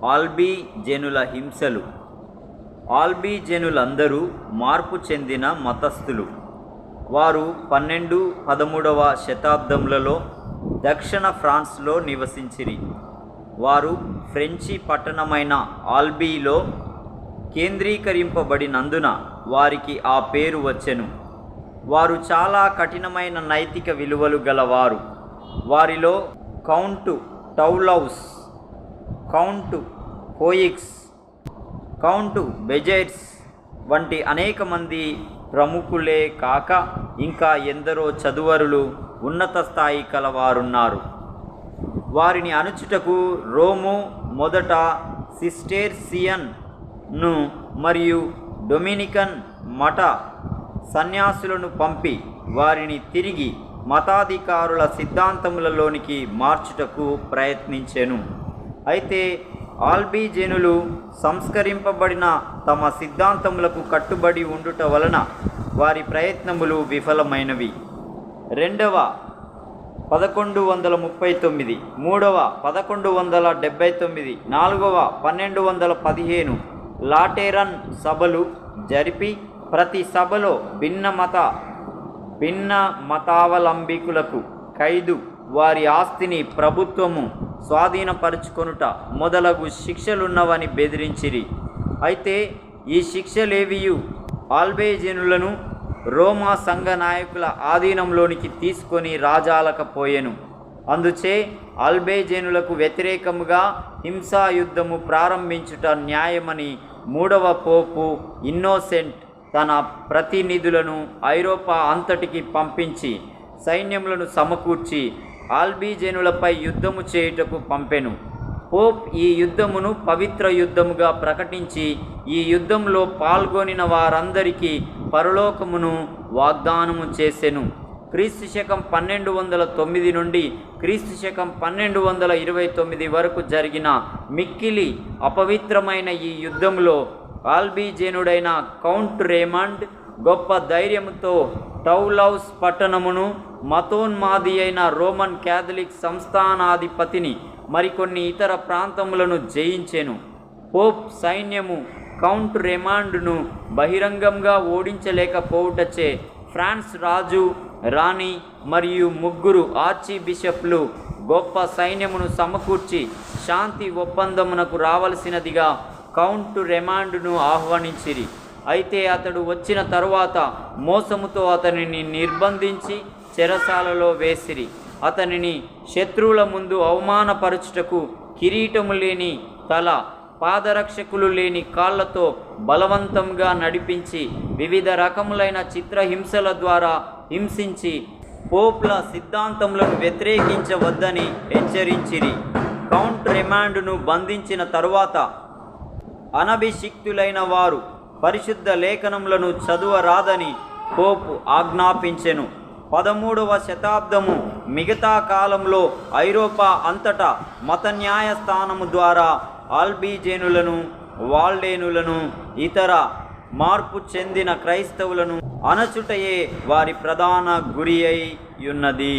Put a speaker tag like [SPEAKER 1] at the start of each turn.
[SPEAKER 1] ఆల్బీజెనుల హింసలు. ఆల్బీజెనులందరూ మార్పు చెందిన మతస్థులు. వారు 12-13వ శతాబ్దములలో దక్షిణ ఫ్రాన్స్లో నివసించిరి. వారు ఫ్రెంచి పట్టణమైన ఆల్బీలో కేంద్రీకరింపబడినందున వారికి ఆ పేరు వచ్చెను. వారు చాలా కఠినమైన నైతిక విలువలు గలవారు. వారిలో count Toulouse, count Foix, count బెజైట్స్ వంటి అనేక మంది ప్రముఖులే కాక ఇంకా ఎందరో చదువరులు ఉన్నత స్థాయి కలవారున్నారు. వారిని అణుచుటకు రోము మొదట సిస్టెర్సియన్ను మరియు డొమినికన్ మఠ సన్యాసులను పంపి వారిని తిరిగి మతాధికారుల సిద్ధాంతములలోనికి మార్చుటకు ప్రయత్నించెను. అయితే ఆల్బీజెనులు సంస్కరింపబడిన తమ సిద్ధాంతములకు కట్టుబడి ఉండుట వలన వారి ప్రయత్నములు విఫలమైనవి. రెండవ 1139, మూడవ 1179, నాలుగవ 1215 లాటెరన్ సభలు జరిపి ప్రతి సభలో భిన్న మతావలంబికులకు ఖైదు, వారి ఆస్తిని ప్రభుత్వము స్వాధీనపరుచుకొనుట మొదలగు శిక్షలున్నవని బెదిరించిరి. అయితే ఈ శిక్షలేవియు ఆల్బీజెనులను రోమా సంఘ నాయకుల ఆధీనంలోనికి తీసుకొని రాజాలకపోయెను. అందుచే ఆల్బీజెనులకు వ్యతిరేకముగా హింసాయుద్ధము ప్రారంభించుట న్యాయమని 3వ పోపు ఇన్నోసెంట్ తన ప్రతినిధులను ఐరోపా అంతటికి పంపించి సైన్యములను సమకూర్చి ఆల్బీజెనులపై యుద్ధము చేయుటకు పంపెను. పోప్ ఈ యుద్ధమును పవిత్ర యుద్ధముగా ప్రకటించి ఈ యుద్ధంలో పాల్గొనిన వారందరికీ పరలోకమును వాగ్దానము చేసెను. క్రీస్తు శకం 1209 నుండి క్రీస్తు శకం 1229 వరకు జరిగిన మిక్కిలి అపవిత్రమైన ఈ యుద్ధంలో ఆల్బీజెనుడైన కౌంట్ రేమండ్ గొప్ప ధైర్యముతో టౌలౌస్ పట్టణమును, మతోన్మాది అయిన రోమన్ క్యాథలిక్ సంస్థానాధిపతిని, మరికొన్ని ఇతర ప్రాంతములను జయించెను. పోప్ సైన్యము కౌంట్ రేమాండ్ను బహిరంగంగా ఓడించలేకపోవుటచే ఫ్రాన్స్ రాజు, రాణి మరియు 3 ఆర్చి బిషప్లు గొప్ప సైన్యమును సమకూర్చి శాంతి ఒప్పందమునకు రావలసినదిగా కౌంట్ రేమాండ్ను ఆహ్వానించిరి. అయితే అతడు వచ్చిన తరువాత మోసముతో అతనిని నిర్బంధించి చెరసాలలో వేసిరి. అతనిని శత్రువుల ముందు అవమానపరచుటకు కిరీటము లేని తల, పాదరక్షకులు లేని కాళ్లతో బలవంతంగా నడిపించి వివిధ రకములైన చిత్రహింసల ద్వారా హింసించి పోప్ల సిద్ధాంతములను వ్యతిరేకించవద్దని హెచ్చరించిరి. కౌంట్ రేమాండ్ను బంధించిన తరువాత అనభిషిక్తులైన వారు పరిశుద్ధ లేఖనములను చదువరాదని పోపు ఆజ్ఞాపించెను. 13వ శతాబ్దము మిగతా కాలంలో ఐరోపా అంతటా మత న్యాయస్థానము ద్వారా ఆల్బీజెనులను, వాల్డేనులను, ఇతర మార్పు చెందిన క్రైస్తవులను అణచుటయే వారి ప్రధాన గురి అయి ఉన్నది.